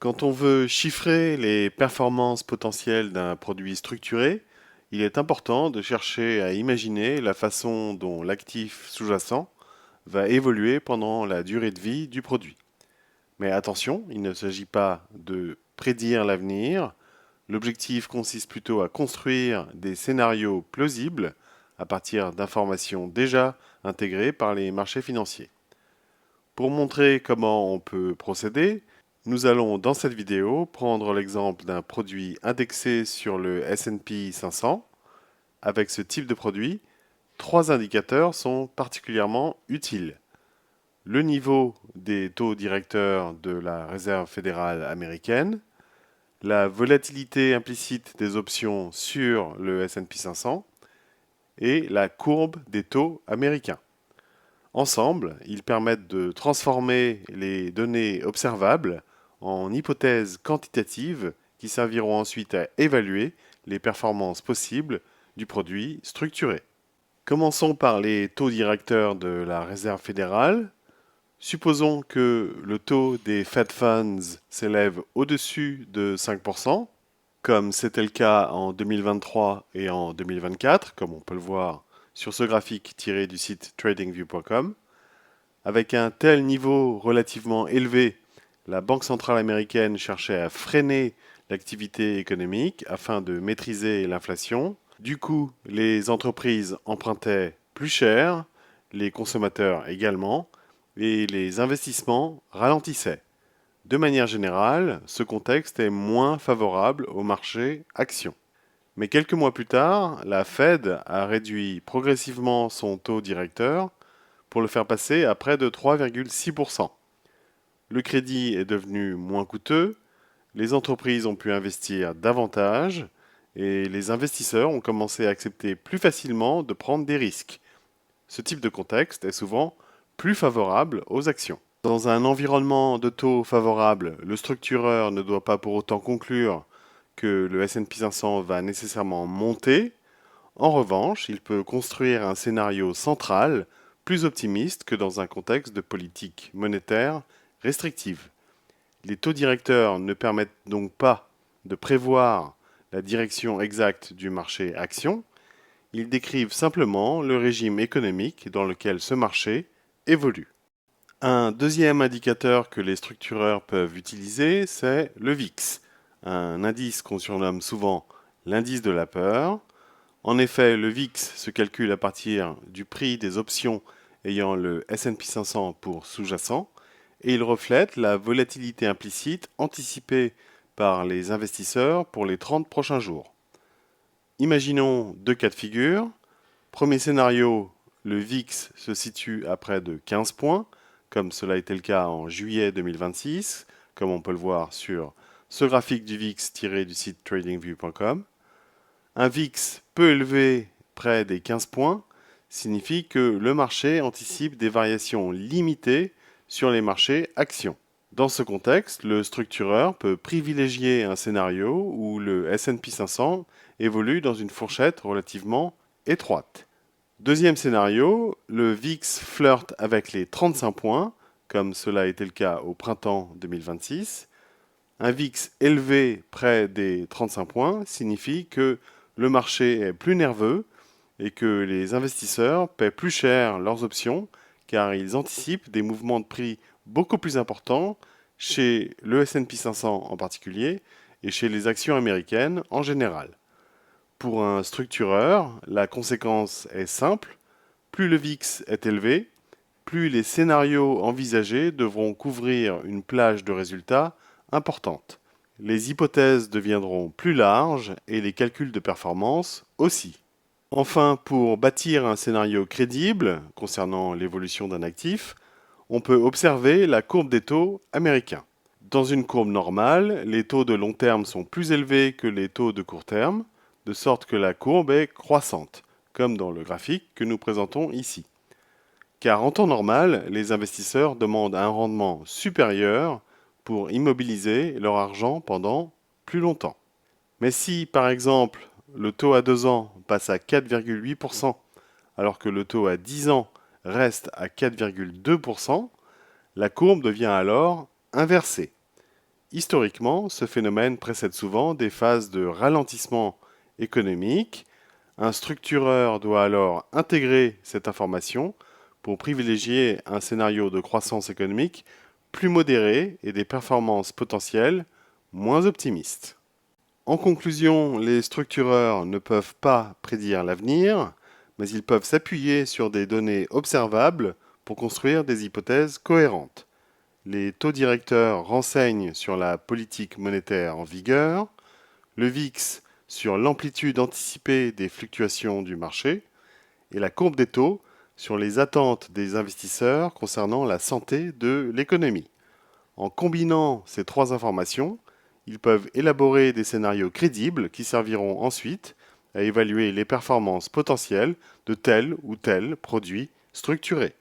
Quand on veut chiffrer les performances potentielles d'un produit structuré, il est important de chercher à imaginer la façon dont l'actif sous-jacent va évoluer pendant la durée de vie du produit. Mais attention, il ne s'agit pas de prédire l'avenir. L'objectif consiste plutôt à construire des scénarios plausibles à partir d'informations déjà intégrées par les marchés financiers. Pour montrer comment on peut procéder, nous allons dans cette vidéo prendre l'exemple d'un produit indexé sur le S&P 500. Avec ce type de produit, trois indicateurs sont particulièrement utiles. Le niveau des taux directeurs de la Réserve fédérale américaine, la volatilité implicite des options sur le S&P 500 et la courbe des taux américains. Ensemble, ils permettent de transformer les données observables en hypothèses quantitatives qui serviront ensuite à évaluer les performances possibles du produit structuré. Commençons par les taux directeurs de la Réserve fédérale. Supposons que le taux des Fed Funds s'élève au-dessus de 5%, comme c'était le cas en 2023 et en 2024, comme on peut le voir sur ce graphique tiré du site tradingview.com. Avec un tel niveau relativement élevé, la Banque centrale américaine cherchait à freiner l'activité économique afin de maîtriser l'inflation. Du coup, les entreprises empruntaient plus cher, les consommateurs également, et les investissements ralentissaient. De manière générale, ce contexte est moins favorable au marché actions. Mais quelques mois plus tard, la Fed a réduit progressivement son taux directeur pour le faire passer à près de 3,6%. Le crédit est devenu moins coûteux, les entreprises ont pu investir davantage et les investisseurs ont commencé à accepter plus facilement de prendre des risques. Ce type de contexte est souvent plus favorable aux actions. Dans un environnement de taux favorable, le structureur ne doit pas pour autant conclure que le S&P 500 va nécessairement monter. En revanche, il peut construire un scénario central plus optimiste que dans un contexte de politique monétaire restrictive. Les taux directeurs ne permettent donc pas de prévoir la direction exacte du marché action, ils décrivent simplement le régime économique dans lequel ce marché évolue. Un deuxième indicateur que les structureurs peuvent utiliser, c'est le VIX, un indice qu'on surnomme souvent l'indice de la peur. En effet, le VIX se calcule à partir du prix des options ayant le S&P 500 pour sous-jacent et il reflète la volatilité implicite anticipée par les investisseurs pour les 30 prochains jours. Imaginons deux cas de figure. Premier scénario, le VIX se situe à près de 15 points, comme cela était le cas en juillet 2026, comme on peut le voir sur ce graphique du VIX tiré du site tradingview.com. Un VIX peu élevé, près des 15 points, signifie que le marché anticipe des variations limitées sur les marchés actions. Dans ce contexte, le structureur peut privilégier un scénario où le S&P 500 évolue dans une fourchette relativement étroite. Deuxième scénario, le VIX flirte avec les 35 points, comme cela était le cas au printemps 2026. Un VIX élevé près des 35 points signifie que le marché est plus nerveux et que les investisseurs paient plus cher leurs options car ils anticipent des mouvements de prix beaucoup plus importants chez le S&P 500 en particulier et chez les actions américaines en général. Pour un structureur, la conséquence est simple. Plus le VIX est élevé, plus les scénarios envisagés devront couvrir une plage de résultats importante. Les hypothèses deviendront plus larges et les calculs de performance aussi. Enfin, pour bâtir un scénario crédible concernant l'évolution d'un actif, on peut observer la courbe des taux américains. Dans une courbe normale, les taux de long terme sont plus élevés que les taux de court terme, de sorte que la courbe est croissante, comme dans le graphique que nous présentons ici. Car en temps normal, les investisseurs demandent un rendement supérieur pour immobiliser leur argent pendant plus longtemps. Mais si, par exemple, le taux à 2 ans passe à 4,8%, alors que le taux à 10 ans reste à 4,2%, la courbe devient alors inversée. Historiquement, ce phénomène précède souvent des phases de ralentissement économique. Un structureur doit alors intégrer cette information pour privilégier un scénario de croissance économique plus modéré et des performances potentielles moins optimistes. En conclusion, les structureurs ne peuvent pas prédire l'avenir, mais ils peuvent s'appuyer sur des données observables pour construire des hypothèses cohérentes. Les taux directeurs renseignent sur la politique monétaire en vigueur, le VIX sur l'amplitude anticipée des fluctuations du marché et la courbe des taux sur les attentes des investisseurs concernant la santé de l'économie. En combinant ces trois informations, ils peuvent élaborer des scénarios crédibles qui serviront ensuite à évaluer les performances potentielles de tel ou tel produit structuré.